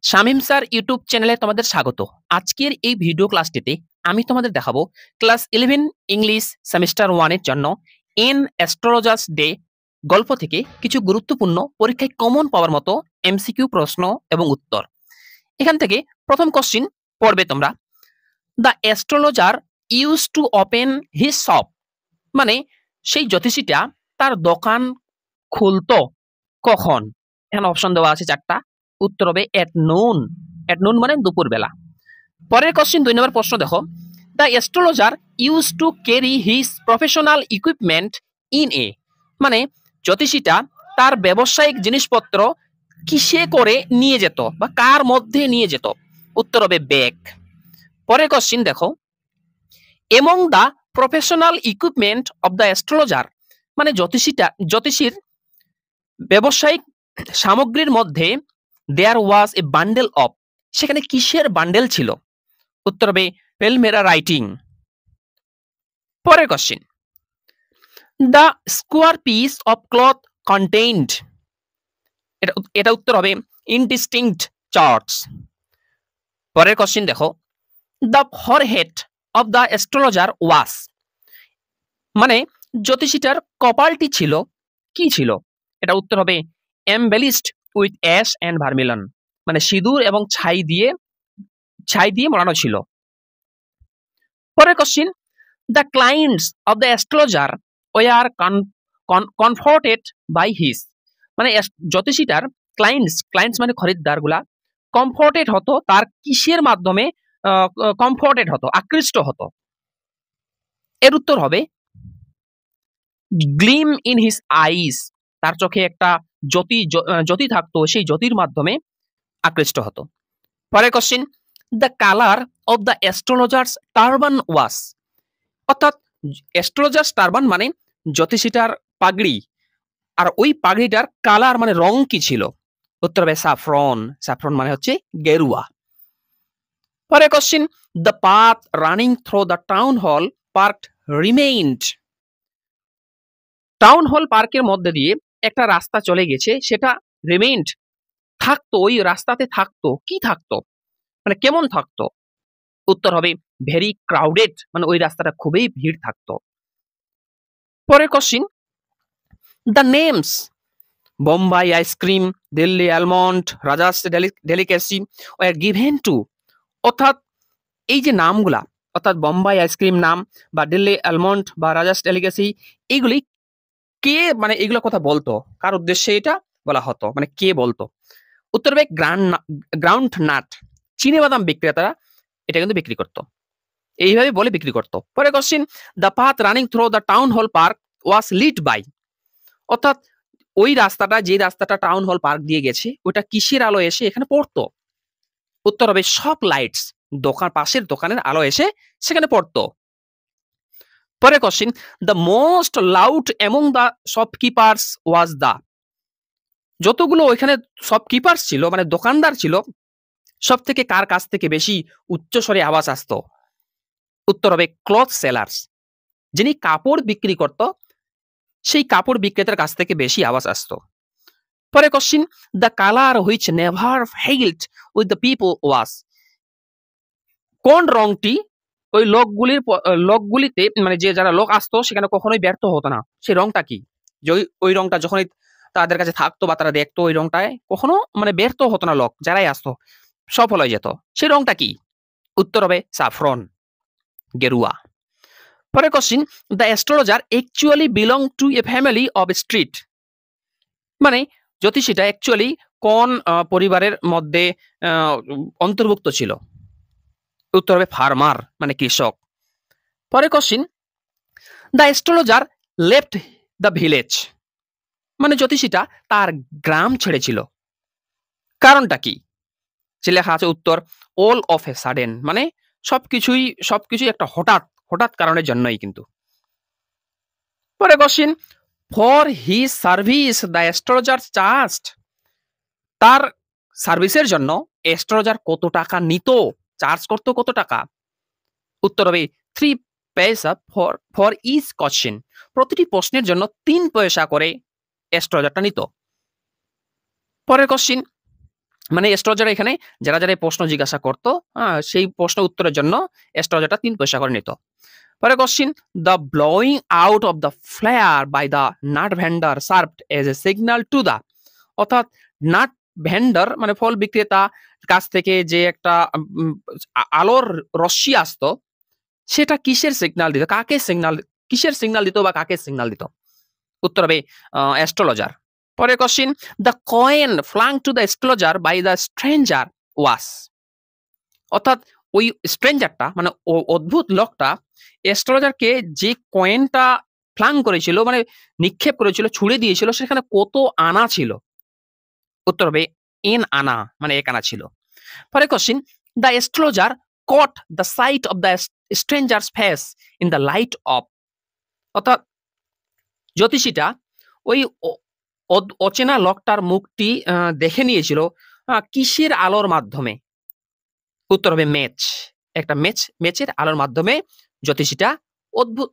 Shamim sir YouTube চ্যানেলে তোমাদের স্বাগত। আজকের এই ভিডিও ক্লাসটিতে আমি তোমাদের দেখাবো ক্লাস 11 ইংলিশ সেমিস্টার 1 এর জন্য এন অ্যাস্ট্রোলজার্স ডে গল্প থেকে কিছু গুরুত্বপূর্ণ পরীক্ষায় কমন পাওয়ার মতো এমসিকিউ প্রশ্ন এবং উত্তর। এখান থেকে প্রথম কোশ্চেন পড়বে তোমরা। The astrologer use to open his shop, মানে সেই জ্যোতিষীটা তার দোকান খুলতো কখন? এখানে অপশন দেওয়া আছে চারটা। উত্তর হবে এট নুন। এট নুন মানে দুপুরবেলা। পরের কোশ্চেন 2 নম্বর প্রশ্ন দেখো। The astrologer use to carry his professional equipment in a, মানে জ্যোতিষীটা তার ব্যবসায়িক জিনিসপত্র কিসে করে নিয়ে যেত বা কার মধ্যে নিয়ে যেত? উত্তর হবে ব্যাগ। পরের কোশ্চেন দেখো। Among the professional equipment of the astrologer, মানে জ্যোতিষীর ব্যবসায়িক সামগ্রীর মধ্যে দেয়ার ওয়াজ এ বান্ডেল অফ, সেখানে কিসের বান্ডেল ছিল? উত্তর হবে পেলমেরা রাইটিং। পরের question. The square piece of cloth contained, এটা উত্তর হবে ইনডিস্টিংক্ট চার্টস। পরের কোশ্চেন দেখো। The forehead of the astrologer was, মানে জ্যোতিষীটার কপালটি ছিল কি ছিল? এটা উত্তর হবে embellished with ash and vermilion, মানে সিঁদুর এবং ছাই দিয়ে মোড়ানো ছিল। পরের question. The clients of the astrologer were comforted by his, মানে জ্যোতিষীটার ক্লায়েন্টস মানে খরিদ্দার গুলা কমফোর্টেড হতো তার কিসের মাধ্যমে? কমফোর্টেড হতো, আকৃষ্ট হতো। এর উত্তর হবে গ্লিম ইন হিজ আইস, তার চোখে একটা জ্যোতি থাকতো, সেই জ্যোতির মাধ্যমে আকৃষ্ট হতো। পরের question. The colour of the astrologer's turban was, অর্থাৎ অ্যাস্ট্রোলজার্স টারবান মানে জ্যোতিষীটার পাগড়ি, আর ওই পাগড়িটার কালার মানে রং কি ছিল? উত্তর হবে স্যাফরন। স্যাফরন মানে হচ্ছে গেরুয়া। পরের question. The path running through the town hall park remained, town hall পার্কের মধ্যে দিয়ে একটা রাস্তা চলে গেছে, সেটা রিমেইনড থাকতো, ওই রাস্তাতে থাকতো, কি থাকতো মানে কেমন থাকতো? উত্তর হবে ভেরি ক্রাউডেড, মানে ওই রাস্তাটা খুবই ভিড় থাকতো। পরের question. The names Bombay ice cream, Delhi almond, Raja's delicacy were given to, অর্থাৎ এই যে নামগুলা, অর্থাৎ বোম্বাই আইসক্রিম নাম বা দিল্লি অ্যালমন্ড বা রাজাস ডেলিকেসি, এইগুলি কে মানে এগুলো কথা বলতো, কার উদ্দেশ্যে এটা বলা হতো, মানে কে বলতো? উত্তর হবে গ্রাউন্ড নাট, চিনে বাদাম বিক্রেতারা এটা কিন্তু বিক্রি করতো, এইভাবে বলে বিক্রি করতো। পরে question. The path running through the town hall park was led by, অর্থাৎ ওই রাস্তাটা, যে রাস্তাটা টাউন হল পার্ক দিয়ে গেছে, ওটা কিসের আলো এসে এখানে পড়তো? উত্তর হবে শপ লাইটস, পাশের দোকানের আলো এসে সেখানে পড়তো। পরে question. The most loud among the shopkeepers was the, যতগুলো ওইখানে শপকিপার্স ছিল মানে দোকানদার ছিল, সব থেকে কার কাছ থেকে বেশি উচ্চস্বরে আওয়াজ আসতো? উত্তর হবে ক্লথ সেলার্স, যিনি কাপড় বিক্রি করত, সেই কাপড় বিক্রেতার কাছ থেকে বেশি আওয়াজ আসতো। পরে question. The colour which never failed with the people ওয়াজ, কোন রংটি ওই লোকগুলিতে মানে যে যারা লোক আসতো সেখানে কখনোই ব্যর্থ হতো না, সেই রংটা কি? যে ওই রংটা যখনই তাদের কাছে থাকতো বা তারা দেখতো, ওই রংটায় কখনো মানে ব্যর্থ হতো না, লোক যারাই আসতো সফল হয়ে যেত, সেই রংটা কি? উত্তর হবে সাফরন, গেরুয়া। পরে question. The astrologer actually belong to A family of street, মানে জ্যোতিষীটা অ্যাকচুয়ালি কোন পরিবারের মধ্যে অন্তর্ভুক্ত ছিল? উত্তর হবে ফার্মার, মানে কৃষক। পরে question. The astrologer left the village, মানে জ্যোতিষীটা তার গ্রাম ছেড়েছিল, কারণটা কি? যে লেখা আছে উত্তর অল অফ এ সাডেন, মানে সবকিছুই একটা হঠাৎ কারণের জন্যই কিন্তু। পরে question. For his service the astrologer charged, তার সার্ভিসের জন্য অ্যাস্ট্রোলজার কত টাকা নিত, চার্জ করতো কত টাকা? উত্তর হবে 3 পয়সা ফর ইচ কোশ্চেন, প্রতিটি প্রশ্নের জন্য 3 পয়সা করে অ্যাস্ট্রোলজারটা নিত। পরের কোশ্চেন। মানে অ্যাস্ট্রোলজার এখানে যারা যারা এই প্রশ্ন জিজ্ঞাসা করতো, সেই প্রশ্ন উত্তরের জন্য অ্যাস্ট্রোলজারটা ৩ পয়সা করে নিত। পরে question, the blowing out of the flare by the nut vendor served as a signal to the, অর্থাৎ নাট ভেন্ডার মানে ফল বিক্রেতা কাছ থেকে যে একটা আলোর রশ্মি আসতো, সেটা কিসের সিগন্যাল দিত, কাকে সিগন্যাল, কিসের সিগন্যাল দিত বা কাকে সিগন্যাল দিত? উত্তর হবে অ্যাস্ট্রোলজার। পরের question, the coin flung to the astrologer by the stranger was, অর্থাৎ ওই স্ট্রেঞ্জারটা মানে অদ্ভুত লোকটা অ্যাস্ট্রোলজারকে যে কয়েনটা ফ্লাং করেছিল মানে নিক্ষেপ করেছিল, ছুড়ে দিয়েছিল, সেখানে কত আনা ছিল? উত্তর হবে এন আনা, মানে ১ আনা ছিল। পরের question, the astrologer caught the sight of the stranger's face in the light of, অর্থাৎ জ্যোতিষীটা ওই অচেনা লোকটার মুখটি দেখে নিয়েছিল কিসের আলোর মাধ্যমে? উত্তর হবে ম্যাচ, একটা ম্যাচের আলোর মাধ্যমে জ্যোতিষীটা অদ্ভুত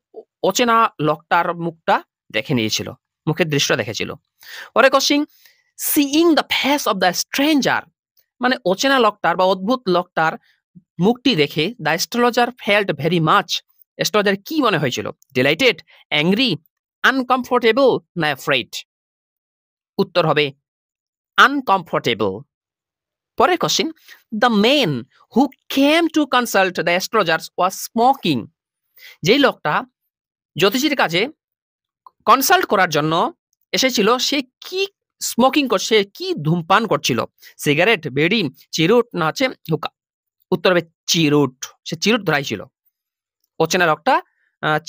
অচেনা লোকটার মুখটা দেখে নিয়েছিল, মুখের দৃশ্য দেখেছিল। পরে question, seeing the face of the stranger, মানে অচেনা লোকটার বা অদ্ভুত লোকটার মুখটি দেখে the astrologer felt very much, astrologer কি মনে হয়েছিল? ডিলাইটেড, অ্যাংরি, আনকমফোর্টেবল না অ্যাফ্রেড? উত্তর হবে আনকমফোর্টেবল। পরের question, the men who came to consult the astrologers was smoking, যেই লোকটা জ্যোতিষীর কাছে কনসাল্ট করার জন্য এসেছিল সে কি স্মোকিং করছে, কি ধূমপান করছিল? সিগারেট, বিড়ি, চিরুট না হচ্ছে হুকা? উত্তর হবে চিরুট, সে চিরুট ধরাইছিল। অচেনা লোকটা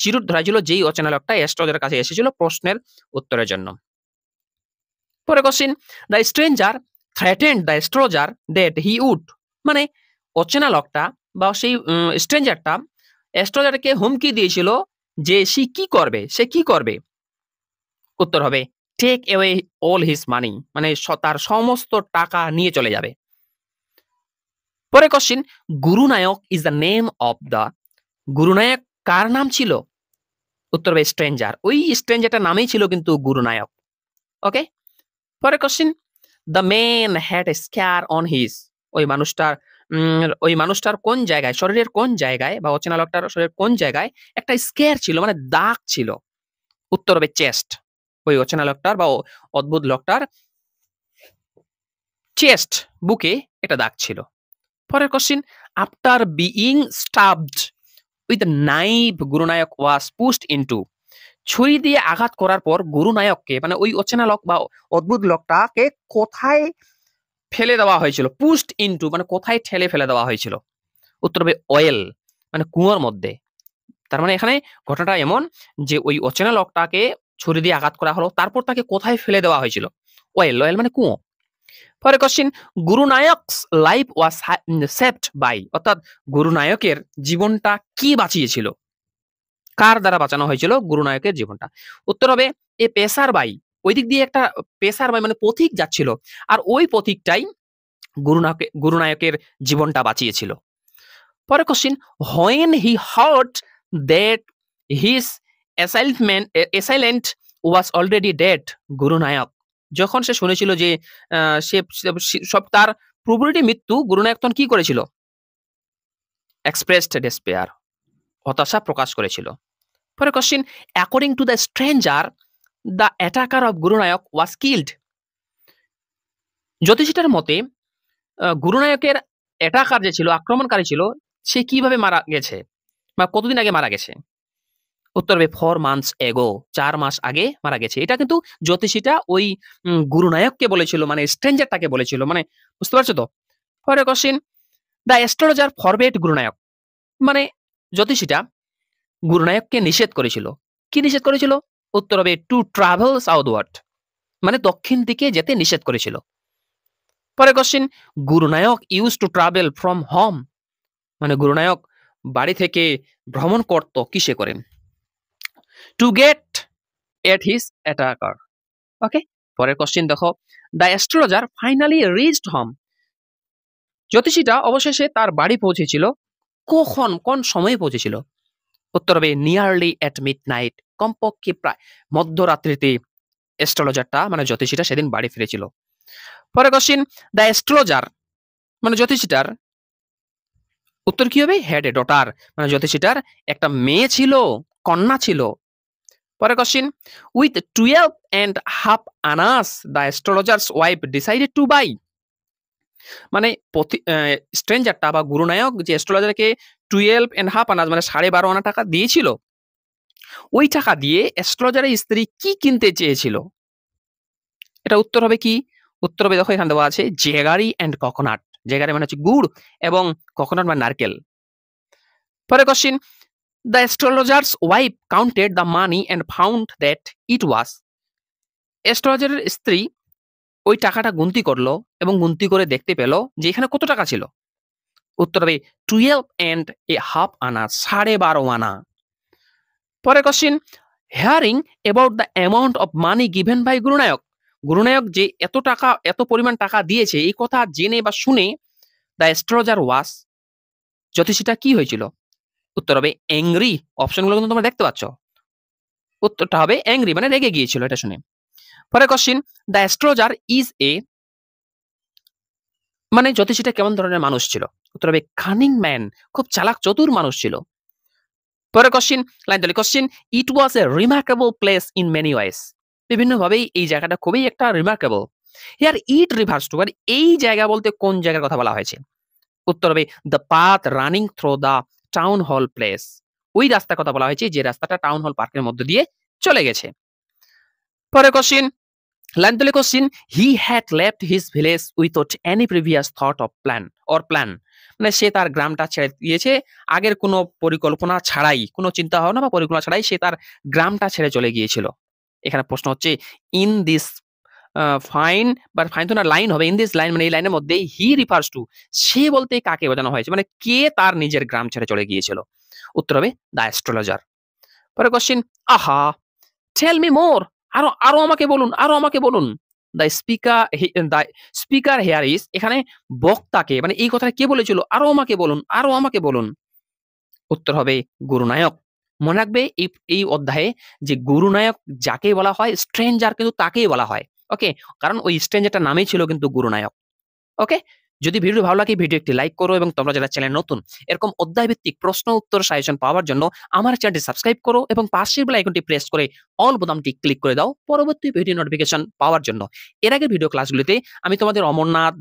চিরুট ধরাইছিল, যেই অচেনা লোকটা অ্যাস্ট্রোলজারের কাছে এসেছিল প্রশ্নের উত্তরের জন্য। পরে question, the stranger threatened the astrologer that he would, মানে অচেনা লোকটা বা সেই স্ট্রেঞ্জারটা অ্যাস্ট্রোলজারকে হুমকি দিয়েছিল যে সে কি করবে? উত্তর হবে take away all his money, মানে তার সমস্ত টাকা নিয়ে চলে যাবে। পরে question, Gurunayak is the name of the, Gurunayak কার নাম ছিল? উত্তর হবে স্ট্রেঞ্জার, ওই স্ট্রেঞ্জারটার নামেই ছিল কিন্তু গুরুনায়ক। ওকে। পরে question, the man had a scar on his, ওই মানুষটার কোন জায়গায়, শরীরের কোন জায়গায় বা অচেনা লোকটার শরীরের কোন জায়গায় একটা স্ক্যার ছিল, মানে দাগ ছিল? উত্তর হবে চেস্ট, ওই অচেনা লোকটার বা অদ্ভুত লোকটার চেস্ট, বুকে একটা দাগ ছিল। পরের question, after being stabbed with knife Gurunayak was pushed into, ছুরি দিয়ে আঘাত করার পর গুরুনায়ককে মানে ওই অচেনা লোক বা অদ্ভুত লোকটাকে কোথায় ফেলে দেওয়া হয়েছিল? পুশড ইনটু মানে কোথায় ঠেলে ফেলে দেওয়া হয়েছিল? উত্তর হবে অয়েল, মানে কুয়োর মধ্যে। তার মানে এখানে ঘটনাটা এমন যে ওই অচেনা লোকটাকে ছুরি দিয়ে আঘাত করা হলো, তারপর তাকে কোথায় ফেলে দেওয়া হয়েছিল? অয়েল, অয়েল মানে কুয়ো। পরে question, Gurunayak's life was saved by, অর্থাৎ গুরুনায়কের জীবনটা কি বাঁচিয়েছিল? কার দ্বারা বাঁচানো হয়েছিল গুরুনায়কের জীবনটা? উত্তর হবে এ পেসার বাই, ওই দিক দিয়ে একটা পেসার বাই মানে পথিক যাচ্ছিল, আর ওই পথিকটাই গুরুনায়কের জীবনটা বাঁচিয়েছিল। পরে question, when he heard that his assailant was already dead, Gurunayak যখন সে শুনেছিল যে সে সব তার প্রবৃত্তি মৃত্যু, গুরুনায়ক তখন কি করেছিল? এক্সপ্রেসড ডেসপেয়ার, হতাশা প্রকাশ করেছিল। পরে question, according to the stranger the attacker of Gurunayak was killed, জ্যোতিষীটার মতে গুরুনায়কের অ্যাটাকার যে ছিল, আক্রমণকারী ছিল, সে কিভাবে মারা গেছে বা কতদিন আগে মারা গেছে? উত্তর হবে 4 মান্থস এগো, 4 মাস আগে মারা গেছে। এটা কিন্তু জ্যোতিষীটা ওই গুরুনায়ককে বলেছিল, মানে স্ট্রেঞ্জারটাকে বলেছিল, মানে বুঝতে পারছো তো? পরে কোশ্চেন, দ্য অ্যাস্ট্রোলজার ফরবেট গুরুনায়ক, মানে জ্যোতিষীটা গুরুনায়ককে নিষেধ করেছিল। কি নিষেধ করেছিল? উত্তর হবে টু ট্রাভেল সাউথওয়ার্ড, মানে দক্ষিণ দিকে যেতে নিষেধ করেছিল। পরে question, Gurunayak use to travel from home, মানে গুরুনায়ক বাড়ি থেকে ভ্রমণ করত কিসে করেন? To get at his attacker. Okay. পরের কোশ্চেন দেখো, the astrologer finally reached home, জ্যোতিষীটা অবশেষে তার বাড়ি পৌঁছেছিল কখন, কোন সময়ে পৌঁছেছিল? উত্তর হবে নিয়ারলি এট মিডনাইট, কমপক্ষে প্রায় মধ্যরাত্রিতে অ্যাস্ট্রোলজারটা মানে জ্যোতিষীটা সেদিন বাড়ি ফিরেছিল। পরে কোশ্চিন, দ্য অ্যাস্ট্রোলজার মানে জ্যোতিষীটার, উত্তর কি হবে? হ্যাড এ ডটার, মানে জ্যোতিষীটার একটা মেয়ে ছিল, কন্যা ছিল। পরে question, with 12.5 annas the astrologer's wife decided to buy, মানে স্ট্রেঞ্জারটা বা গুরুনায়ক যে অ্যাস্ট্রোলজারকে 12.5 আনাস মানে 12.5 আনা টাকা দিয়েছিল, ওই টাকা দিয়ে অ্যাস্ট্রোলজারের স্ত্রী কি কিনতে চেয়েছিল? এটা উত্তর হবে কি? উত্তর হবে, দেখো এখানে দেওয়া আছে জেগারি অ্যান্ড কোকোনাট। জেগারি মানে হচ্ছে গুড় এবং কোকোনাট মানে নারকেল। পরে question, the astrologer's wife counted the money and found that it was, অ্যাস্ট্রোলজারের স্ত্রী ওই টাকাটা গুনতি করলো এবং গুনতি করে দেখতে পেল যে এখানে কত টাকা ছিল। উত্তর হবে 12.5 আনা, 12.5 আনা। পরে question, hearing about the amount of money given by Gurunayak, Gurunayak যে এত টাকা এত পরিমাণ টাকা দিয়েছে এই কথা জেনে বা শুনে দ্য অ্যাস্ট্রোলজার ওয়াজ, জ্যোতিষীটা কি হয়েছিল? উত্তর হবে অ্যাংরি। অপশনগুলো কিন্তু তোমরা দেখতে পাচ্ছ, উত্তরটা হবে অ্যাংরি মানে রেগে গিয়েছিল এটা শুনে। পরে question, the astrologer is a, মানে জ্যোতিষীটা কেমন ধরনের মানুষ ছিল? উত্তর হবে কানিং ম্যান, খুব চালাক চতুর মানুষ ছিল। পরে কোশ্চিন, লাইন ধরে question, it was a remarkable place in many ways, বিভিন্নভাবেই এই জায়গাটা খুবই একটা remarkable. Here it refers to, এই জায়গা বলতে কোন জায়গার কথা বলা হয়েছে? উত্তর হবে the path running through the town হল প্লেস, ওই রাস্তার কথা বলা হয়েছে যে রাস্তাটা টাউন হল পার্কের মধ্য দিয়ে চলে গেছে। পরে কোশ্চিন, লাইন তুলে question, he had left his village without any previous thought of plan, মানে সে তার গ্রামটা ছেড়ে দিয়েছে আগের কোনো পরিকল্পনা ছাড়াই, কোনো চিন্তা ভাবনা বা পরিকল্পনা ছাড়াই সে তার গ্রামটা ছেড়ে চলে গিয়েছিল। এখানে প্রশ্ন হচ্ছে ইন দিস ফাইন, বা ফাইন তো না, লাইন হবে ইন দিস লাইন, মানে এই লাইনের মধ্যে হি রিফার্স টু, সে বলতে কাকে বোঝানো হয়েছে, মানে কে তার নিজের গ্রাম ছেড়ে চলে গিয়েছিল? উত্তর হবে দ্য অ্যাস্ট্রোলজার। পরে কোশ্চিন, আহা, টেল মি মোর, আরো আরো আমাকে বলুন, আরো আমাকে বলুন। দ্য স্পিকার হেয়ার ইজ, এখানে বক্তাকে মানে এই কথাটা কে বলেছিল আরো আমাকে বলুন, আরো আমাকে বলুন? উত্তর হবে গুরুনায়ক। মনে রাখবে এই অধ্যায়ে যে গুরুনায়ক যাকে বলা হয়, স্ট্রেঞ্জার কিন্তু তাকেই বলা হয়। ওকে, কারণ ওই স্ট্রেঞ্জারটার নামই ছিল কিন্তু গুরুনায়ক। ওকে, যদি ভিডিও ভালো লাগে ভিডিও একটি লাইক করো এবং তোমরা যারা চ্যানেল নতুন এরকম অধ্যায় ভিত্তিক প্রশ্ন উত্তর সাজেশন পাওয়ার জন্য আমার চ্যানেলটি সাবস্ক্রাইব করো এবং পাশের বেল আইকনটি প্রেস করে অল বোতামটি ক্লিক করে দাও পরবর্তী ভিডিও নোটিফিকেশন পাওয়ার জন্য। এর আগের ভিডিও ক্লাসগুলিতে আমি তোমাদের অমরনাথ,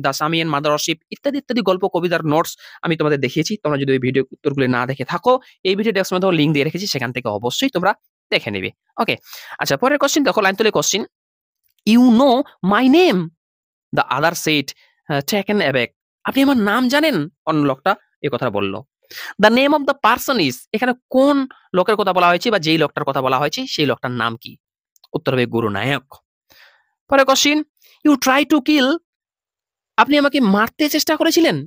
দা সামিয়ান মাদারশিপ ইত্যাদি ইত্যাদি গল্প কবিতার নোটস আমি তোমাদের দেখিয়েছি। তোমরা যদি ওই ভিডিও উত্তরগুলি না দেখে থাকো, এই ভিডিও ডেসক্রিপশনে লিংক দিয়ে রেখেছি, সেখান থেকে অবশ্যই তোমরা দেখে নেবে। ওকে, আচ্ছা, পরের কোশ্চেন দেখো, লাইন তুলে question, you know my name, the other said taken aback, আপনি আমার নাম জানেন? অন্য লোকটা এই কথা বলল। The name of the person is, এখানে কোন লোকের কথা বলা হয়েছে বা যেই লোকটার কথা বলা হয়েছে সেই লোকটার নাম কি? উত্তর হবে গুরুনায়ক। পরে question, you try to kill, আপনি আমাকে মারতে চেষ্টা করেছিলেন?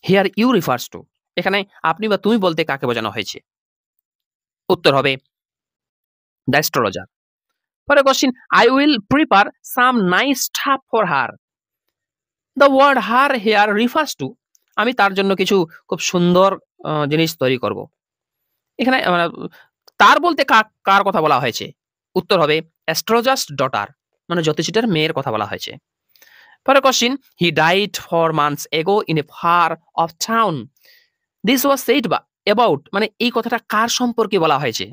হিয়ার ইউ রিফার্স টু, এখানে আপনি বা তুমি বলতে কাকে বোঝানো হয়েছে? উত্তর হবে দ্য অ্যাস্ট্রোলজার। পরে question, I will prepare some nice stuff for her, the word her here refers to, আমি তার জন্য কিছু খুব সুন্দর জিনিস তৈরি করব। এখানে তার বলতে কার কথা বলা হয়েছে? উত্তর হবে অ্যাস্ট্রোলজার্স ডটার, মানে জ্যোতিষীটার মেয়ের কথা বলা হয়েছে। পরে question, he died 4 months ago in a far off town, this was said about, মানে এই কথাটা কার সম্পর্কে বলা হয়েছে?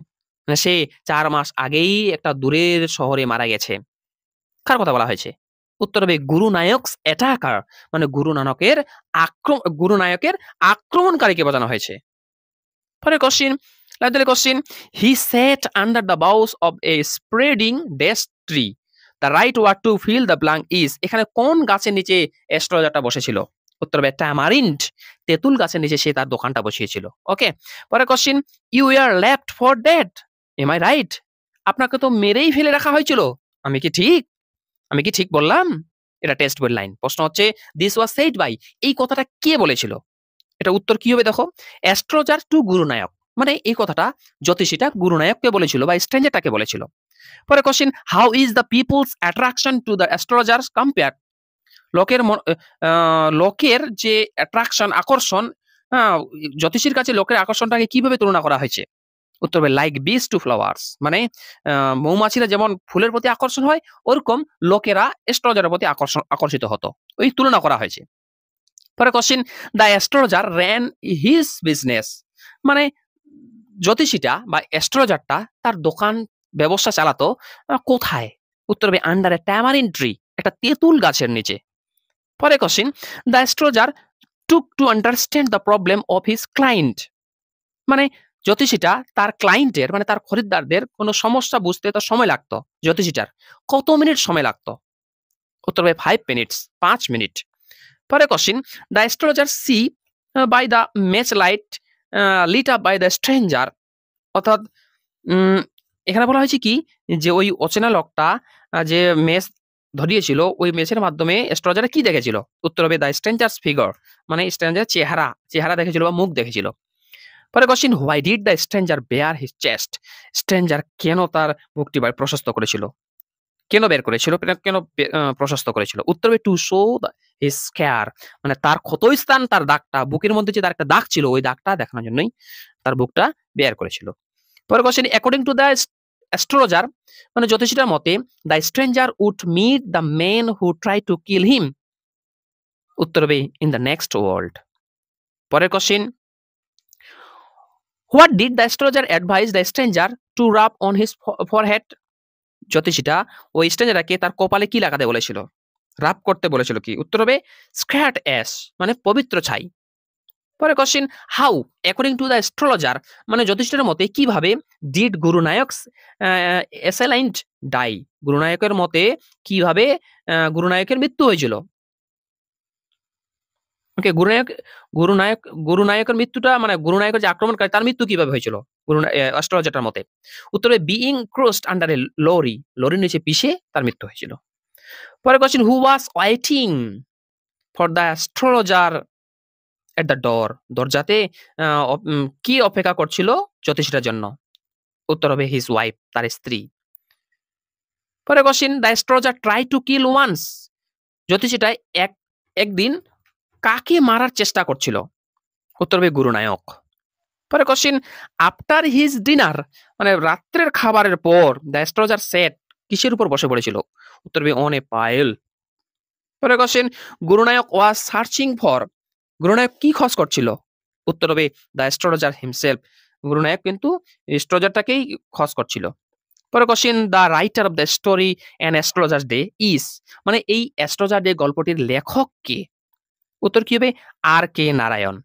মানে সে 4 মাস আগেই একটা দূরের শহরে মারা গেছে, কার কথা বলা হয়েছে? উত্তর হবে গুরুনায়কস অ্যাটাকার, মানে গুরুনায়কের আক্রমণকারীকে বোঝানো হয়েছে। পরে question, like question, he sat under the boughs of a spreading desk tree, the right word to fill the blank is, এখানে কোন গাছের নিচে অ্যাস্ট্রোলজারটা বসেছিল? উত্তর হবে ট্যামারিন্ড, তেঁতুল গাছের নিচে সে তার দোকানটা বসিয়েছিল। ওকে, পরে question, you are left for dead, am I right, আপনাকে তো মেরেই ফেলে রাখা হয়েছিল, আমি কি ঠিক? আমি কি ঠিক বললাম? এটা টেস্ট বইয়ের লাইন। প্রশ্ন হচ্ছে দিস ওয়াজ সেড বাই, এই কথাটা কে বলেছিল? এটা উত্তর কি হবে দেখো, অ্যাস্ট্রোলজার টু গুরুনায়ক, মানে এই কথাটা জ্যোতিষীটা গুরুনায়ককে বলেছিল বা স্ট্রেঞ্জারটাকে বলেছিল। পরে question, how is the people's attraction to the astrologer's compare, লোকের যে অ্যাট্রাকশন আকর্ষণ, জ্যোতিষীর কাছে লোকের আকর্ষণটাকে কিভাবে তুলনা করা হয়েছে? উত্তর হবে লাইক বিস টু ফ্লাওয়ার্স, মানে মৌমাছিরা যেমন ফুলের প্রতি আকর্ষণ হয় ওরকম লোকেরা অ্যাস্ট্রোলজারের প্রতি আকর্ষিত হতো, ওই তুলনা করা হয়েছে। পরে question, the astrologer ran his business, মানে জ্যোতিষীটা বা অ্যাস্ট্রোলজারটা তার দোকান ব্যবসা চালাতো কোথায়? উত্তর হবে আন্ডার এ ট্যামারিন ট্রি, একটা তেঁতুল গাছের নিচে। পরে question, the astrologer took to understand the problem of his client, মানে জ্যোতিষীটা তার ক্লায়েন্টের মানে তার খরিদ্দারদের কোনো সমস্যা বুঝতে তার সময় লাগতো, জ্যোতিষীটার কত মিনিট সময় লাগতো? উত্তর হবে 5 মিনিটস, 5 মিনিট। পরে question, the astrologer see by the match light lit up by the stranger, অর্থাৎ এখানে বলা হয়েছে কি যে ওই অচেনা লোকটা যে মেষ ধরিয়েছিল ওই মেষের মাধ্যমে অ্যাস্ট্রোলজার কি দেখেছিল? উত্তর হবে দ্য স্ট্রেঞ্জার্স ফিগার, মানে স্ট্রেঞ্জার চেহারা দেখেছিল বা মুখ দেখেছিল। পরে question, why did the stranger bare his chest, stranger কেন তার মুখটি প্রশস্ত করেছিল? কেন বের করেছিল, কেন প্রশস্ত করেছিল? উত্তর হবে টু শো হিজ স্ক্যার, মানে তার ক্ষতস্থান, তার দাগটা বুকের মধ্যে যে তার একটা দাগ ছিল ওই দাগটা দেখানোর জন্যই তার বুকটা বের করেছিল। পরে question, according to the astrologer, মানে জ্যোতিষীটার মতে the stranger would meet the man who try to kill him, উত্তর হবে ইন দ্য নেক্সট ওয়ার্ল্ড। পরের question, what did the astrologer advise the stranger to rub on his forehead, জ্যোতিষীটা ওই স্ট্রেঞ্জারকে তার কপালে কি লাগাতে বলেছিল, রাব করতে বলেছিল কি? উত্তর হবে স্ক্র্যাট অ্যাশ, মানে পবিত্র ছাই। পরে question, how according to the astrologer, মানে জ্যোতিষীর মতে কিভাবে ডিড গুরুনায়ক অ্যাসাইলাইন্ড ডাই, গুরুনায়কের মতে কিভাবে গুরুনায়কের মৃত্যু হয়েছিল? ওকে, গুরুনায়কের মৃত্যুটা মানে গুরুনায়কের যে আক্রমণকারী তার মৃত্যু কিভাবে হয়েছিল অ্যাস্ট্রোলজারটার মতে? উত্তর হবে being crossed under a lorry, লরির নিচে পিষে তার মৃত্যু হয়েছিল। পরে question, who was waiting for the astrologer at the door, দরজাতে কি অপেক্ষা করছিল জ্যোতিষীটার জন্য? উত্তর হবে হিজ ওয়াইফ, তার স্ত্রী। পরে question, the astrologer try to kill once, জ্যোতিষীটা একদিন কাকে মারার চেষ্টা করছিল? উত্তর হবে গুরুনায়ক। পরে কোশ্চেন, আফটার হিজ ডিনার, মানে রাত্রের খাবারের পর দ্য অ্যাস্ট্রোলজার সেট কিসের উপর বসে পড়েছিল? উত্তর হবে অন এ পাইল। পরে question, Gurunayak was searching for, Gurunayak কি খোঁজ করছিল? উত্তর হবে দ্য অ্যাস্ট্রোলজার হিমসেলফ, গুরুনায়ক কিন্তু অ্যাস্ট্রোলজারটাকেই খোঁজ করছিল। পরে question, the writer of the story an astrologer day is, মানে এই অ্যাস্ট্রোলজার ডে গল্পটির লেখক কে? উত্তর কি হবে আর কে নারায়ণ।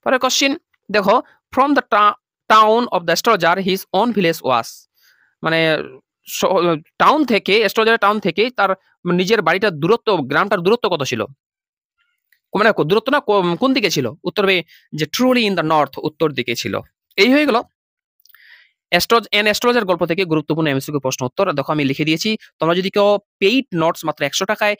পরে কোশ্চেন দেখো, from the town of the astrologer his own village was, মানে টাউন থেকে অ্যাস্ট্রোলজারের টাউন থেকে তার নিজের বাড়িটার দূরত্ব, গ্রামটার দূরত্ব কত ছিল? মানে দূরত্ব না কোন দিকে ছিল? উত্তর হবে যে ট্রুলি ইন দ্য নর্থ, উত্তর দিকে ছিল। এই হয়ে গেল অ্যাস্ট্রোলজার গল্প থেকে গুরুত্বপূর্ণ এমসিকিউ প্রশ্ন উত্তর। দেখো আমি লিখে দিয়েছি, তোমরা যদি কেউ পেইড নোটস মাত্র 100 টাকায়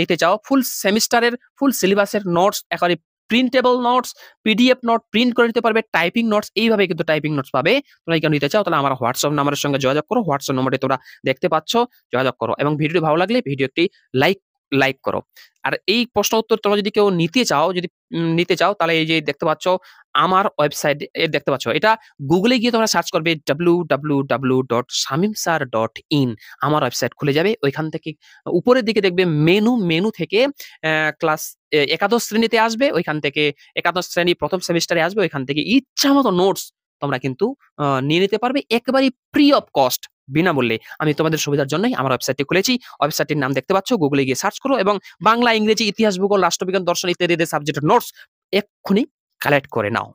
নিতে চাও, ফুল সেমিস্টারের ফুল সিলেবাসের নোটস, একেবারে printable notes, PDF note print করে নিতে পারবে, টাইপিং নোটস, এইভাবে কিন্তু টাইপিং নোটস পাবে। তোমরা কেউ নিতে চাও তাহলে আমার হোয়াটসঅ্যাপ নাম্বারের সঙ্গে যোগাযোগ করো, হোয়াটসঅ্যাপ নম্বরটি তোমরা দেখতে পাচ্ছ, যোগাযোগ করো এবং ভিডিওটি ভালো লাগলে ভিডিওটি লাইক করো। আর এই প্রশ্ন উত্তর তোমরা যদি কেউ নিতে চাও তাহলে এই যে দেখতে পাচ্ছ আমার ওয়েবসাইট দেখতে পাচ্ছ, এটা গুগলে গিয়ে তোমরা সার্চ করবে www.shamimsir.in, আমার ওয়েবসাইট খুলে যাবে। ওইখান থেকে উপরের দিকে দেখবে মেনু থেকে ক্লাস একাদশ শ্রেণীতে আসবে, ওইখান থেকে একাদশ শ্রেণী প্রথম সেমিস্টারে আসবে, ওইখান থেকে ইচ্ছা মতো নোটস তোমরা কিন্তু নিয়ে নিতে পারবে একেবারেই ফ্রি অফ কস্ট, বিনামূল্যে। আমি তোমাদের সুবিধার জন্যই আমার ওয়েবসাইটটি খুলেছি। ওয়েবসাইটটির নাম দেখতে পাচ্ছ, গুগলে গিয়ে সার্চ করো এবং বাংলা, ইংরেজি, ইতিহাস, ভূগোল, রাষ্ট্রবিজ্ঞান, দর্শন ইত্যাদি সাবজেক্টের নোটস এক্ষুনি কালেক্ট করে নাও।